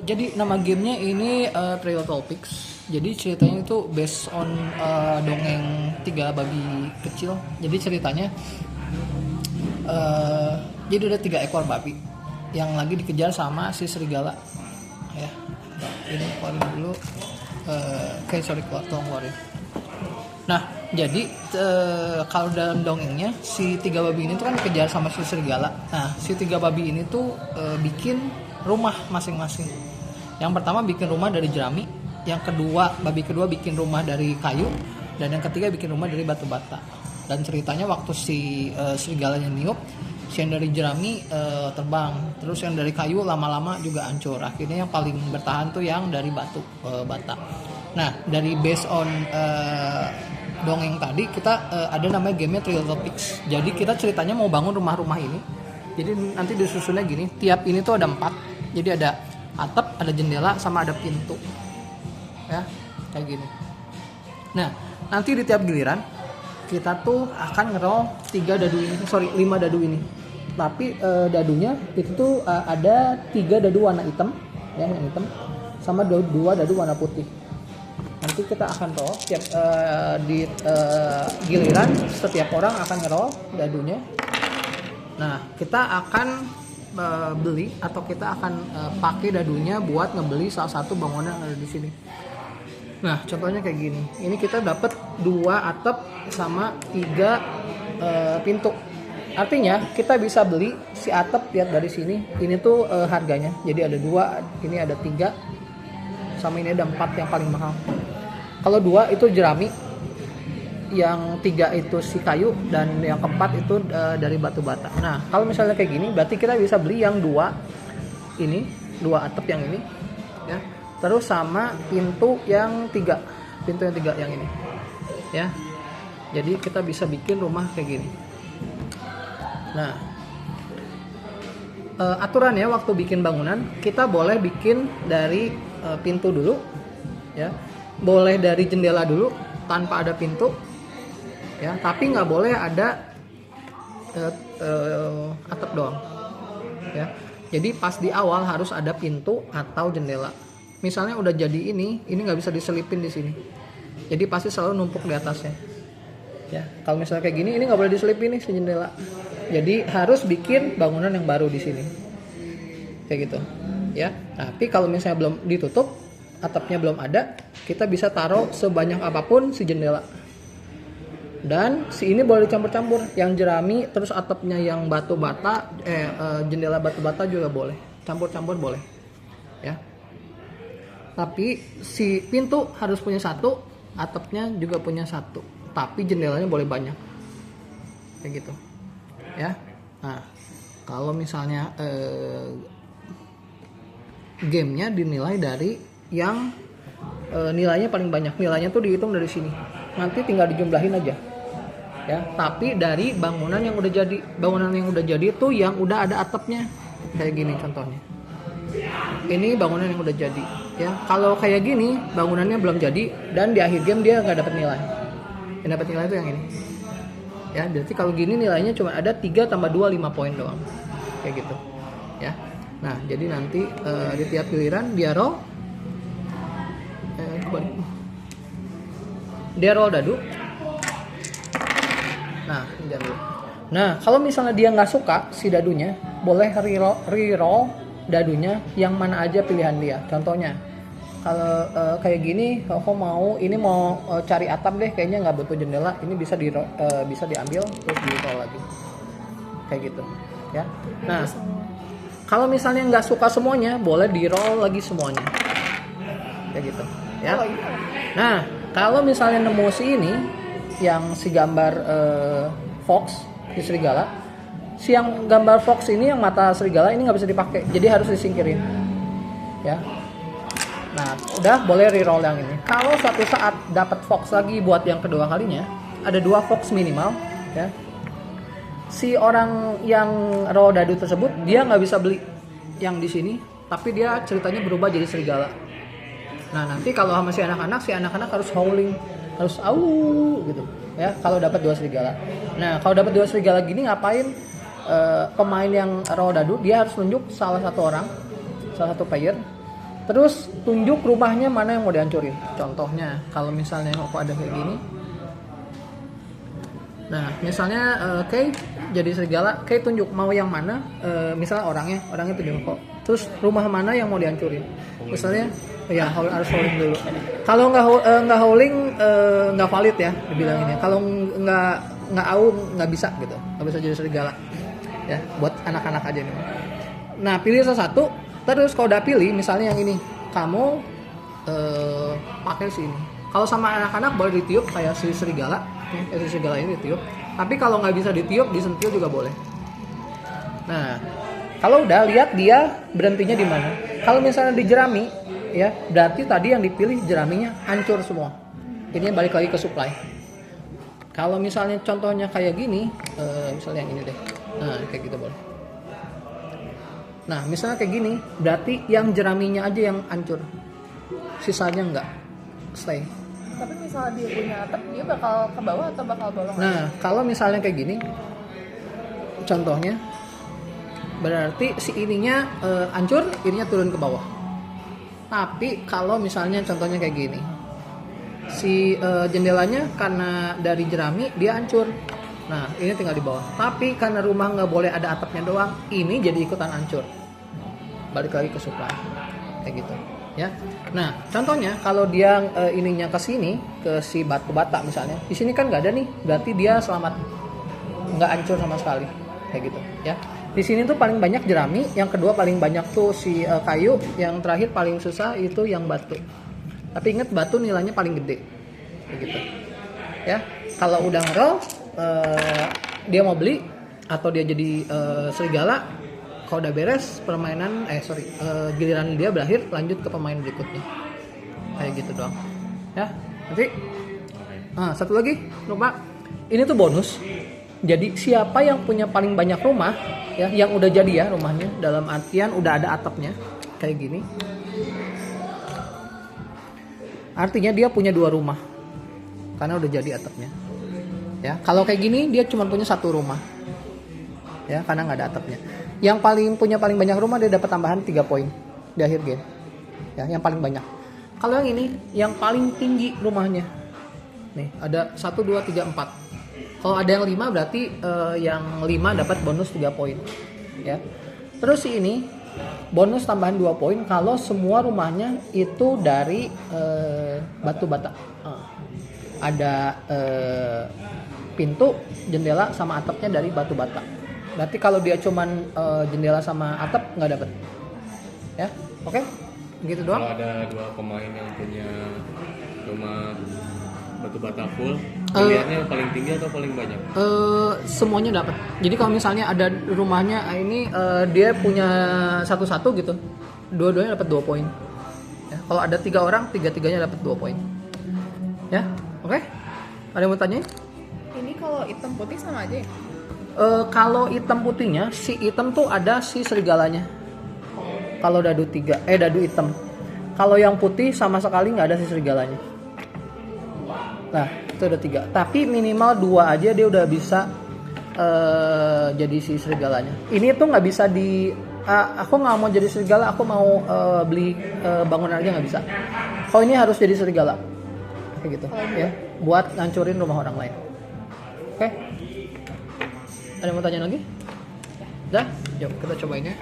Jadi nama gamenya ini Trail Topics. Jadi ceritanya itu based on dongeng tiga babi kecil. Jadi ceritanya jadi ada 3 ekor babi yang lagi dikejar sama si serigala. Ya, ini keluarin dulu. Tolong keluarin. Nah, jadi kalau dalam dongengnya si 3 babi ini tuh kan dikejar sama si serigala. Nah, si 3 babi ini tuh bikin rumah masing-masing. Yang pertama bikin rumah dari jerami, yang kedua babi kedua bikin rumah dari kayu, dan yang ketiga bikin rumah dari batu bata. Dan ceritanya waktu si serigalanya niup, si yang dari jerami terbang, terus yang dari kayu lama-lama juga hancur. Akhirnya yang paling bertahan tuh yang dari batu bata. Nah, dari based on dongeng tadi kita ada namanya gamenya Trail Topics. Jadi kita ceritanya mau bangun rumah-rumah ini. Jadi nanti disusunnya gini, tiap ini tuh ada 4. Jadi ada atap, ada jendela, sama ada pintu. Ya, kayak gini. Nah, nanti di tiap giliran kita tuh akan ngeroll 5 dadu ini. Tapi dadunya itu tuh ada 3 dadu warna hitam, ya, yang hitam, sama 2 dadu warna putih. Nanti kita akan roll tiap di giliran setiap orang akan ngeroll dadunya. Nah, kita akan beli atau kita akan pakai dadunya buat ngebeli salah satu bangunan yang ada di sini. Nah, contohnya kayak gini. Ini kita dapat 2 atap sama 3 pintu. Artinya kita bisa beli si atap, lihat dari sini. Ini tuh harganya. Jadi ada 2, ini ada 3, sama ini ada 4 yang paling mahal. Kalau 2 itu jerami, yang 3 itu si kayu, dan yang keempat itu dari batu bata. Nah, kalau misalnya kayak gini, berarti kita bisa beli yang 2 ini, 2 atap yang ini, ya. Terus sama pintu yang 3 yang ini, ya. Jadi kita bisa bikin rumah kayak gini. Nah, aturannya waktu bikin bangunan kita boleh bikin dari pintu dulu, ya. Boleh dari jendela dulu tanpa ada pintu, ya, tapi nggak boleh ada atap doang, ya. Jadi pas di awal harus ada pintu atau jendela. Misalnya udah jadi ini nggak bisa diselipin di sini, jadi pasti selalu numpuk di atasnya, ya. Kalau misalnya kayak gini, ini nggak boleh diselipin nih si jendela, jadi harus bikin bangunan yang baru di sini, kayak gitu, ya. Tapi kalau misalnya belum ditutup, atapnya belum ada, kita bisa taruh sebanyak apapun si jendela. Dan si ini boleh dicampur-campur, yang jerami terus atapnya yang batu bata, jendela batu bata juga boleh, campur-campur boleh, ya. Tapi si pintu harus punya 1, atapnya juga punya 1, tapi jendelanya boleh banyak, kayak gitu, ya. Nah, kalau misalnya gamenya dinilai dari yang nilainya paling banyak, nilainya tuh dihitung dari sini, nanti tinggal dijumlahin aja, ya. Tapi dari bangunan yang udah jadi tuh yang udah ada atapnya, kayak gini contohnya. Ini bangunan yang udah jadi, ya. Kalau kayak gini bangunannya belum jadi dan di akhir game dia nggak dapat nilai. Yang dapat nilai itu yang ini, ya. Berarti kalau gini nilainya cuma ada 3 tambah 2 5 poin doang, kayak gitu, ya. Nah, jadi nanti di tiap giliran dia roll, dadu. Nah, ini dadu. Nah, kalau misalnya dia nggak suka si dadunya, boleh reroll dadunya yang mana aja pilihan dia. Contohnya, kalau kayak gini, aku mau cari atap deh, kayaknya nggak butuh jendela, ini bisa diambil terus di-roll lagi, kayak gitu, ya. Nah, kalau misalnya nggak suka semuanya, boleh di-roll lagi semuanya, kayak gitu, ya. Nah, kalau misalnya nemu si ini, yang si gambar fox, si serigala, si yang gambar fox ini, yang mata serigala ini nggak bisa dipakai, jadi harus disingkirin, ya. Nah, udah boleh reroll yang ini. Kalau suatu saat dapat fox lagi buat yang kedua kalinya, ada 2 fox minimal, ya. Si orang yang roll dadu tersebut dia nggak bisa beli yang di sini, tapi dia ceritanya berubah jadi serigala. Nah, nanti kalau sama si anak-anak harus howling, harus au gitu, ya, kalau dapat 2 serigala. Nah, kalau dapat 2 serigala gini ngapain? Pemain yang roll dadu dia harus nunjuk salah satu player Terus tunjuk rumahnya mana yang mau dihancurin. Contohnya kalau misalnya aku ada kayak gini. Nah, misalnya Kay jadi serigala, Kay tunjuk mau yang mana, misalnya orangnya tunjuk kok. Terus rumah mana yang mau dihancurin. Misalnya ya harus howling dulu. Kalau nggak howling nggak valid ya dibilanginnya. Kalau nggak au nggak bisa gitu, nggak bisa jadi serigala. Ya, buat anak-anak aja nih. Nah, pilih salah satu. Terus kalau udah pilih, misalnya yang ini, kamu pakai sini. Kalau sama anak-anak boleh ditiup kayak si serigala, si serigala ini ditiup. Tapi kalau nggak bisa ditiup, disentil juga boleh. Nah, kalau udah lihat dia berhentinya di mana. Kalau misalnya di jerami, ya berarti tadi yang dipilih jeraminya hancur semua. Ini balik lagi ke supply. Kalau misalnya contohnya kayak gini, misalnya yang ini deh. Nah, kayak gitu boleh. Nah, misalnya kayak gini, berarti yang jeraminya aja yang hancur. Sisanya enggak stay. Tapi misalnya dia punya atap, dia bakal ke bawah atau bakal bolong? Nah, kalau misalnya kayak gini, contohnya, berarti si ininya hancur, ininya turun ke bawah. Tapi kalau misalnya contohnya kayak gini, si jendelanya karena dari jerami dia hancur. Nah, ini tinggal di bawah. Tapi karena rumah nggak boleh ada atapnya doang, ini jadi ikutan hancur. Balik lagi ke supply, kayak gitu, ya. Nah, contohnya kalau dia ininya ke sini, ke si batu bata misalnya, di sini kan nggak ada nih, berarti dia selamat, nggak hancur sama sekali, kayak gitu, ya. Di sini tuh paling banyak jerami, yang kedua paling banyak tuh si kayu, yang terakhir paling susah itu yang batu. Tapi ingat batu nilainya paling gede, kayak gitu, ya. Kalau udah ngerol, dia mau beli atau dia jadi serigala, kalau udah beres permainan giliran dia berakhir, lanjut ke pemain berikutnya, kayak gitu doang, ya. Nanti satu lagi lupa, ini tuh bonus. Jadi siapa yang punya paling banyak rumah, ya, yang udah jadi ya rumahnya, dalam artian udah ada atapnya kayak gini, artinya dia punya 2 rumah karena udah jadi atapnya. Ya, kalau kayak gini dia cuma punya 1 rumah, ya, karena nggak ada atapnya. Yang punya paling banyak rumah dia dapat tambahan 3 poin di akhir game, ya, yang paling banyak. Kalau yang ini yang paling tinggi rumahnya, nih ada 1, 2, 3, 4. Kalau ada yang 5 berarti yang 5 dapat bonus 3 poin, ya. Terus ini bonus tambahan 2 poin kalau semua rumahnya itu dari batu bata. Ada pintu, jendela sama atapnya dari batu bata. Berarti kalau dia cuman jendela sama atap nggak dapet, ya. Oke, gitu doang. Kalau ada 2 pemain yang punya rumah batu bata full, pilihannya paling tinggi atau paling banyak? Semuanya dapat. Jadi kalau misalnya ada rumahnya ini dia punya satu-satu gitu, dua-duanya dapat 2 poin. Ya, kalau ada 3 orang, 3-3-nya dapat 2 poin. Ya, oke. Ada yang mau tanya? Ini kalau hitam putih sama aja ya? Kalau hitam putihnya, si hitam tuh ada si serigalanya. Kalau dadu hitam. Kalau yang putih sama sekali nggak ada si serigalanya. Nah, itu ada 3. Tapi minimal 2 aja dia udah bisa jadi si serigalanya. Ini tuh nggak bisa aku nggak mau jadi serigala, aku mau beli bangunan aja nggak bisa. Kalau ini harus jadi serigala, kayak gitu, ya, buat ngancurin rumah orang lain. Oke. Ada yang mau tanya lagi? Udah? Yuk kita cobain ya.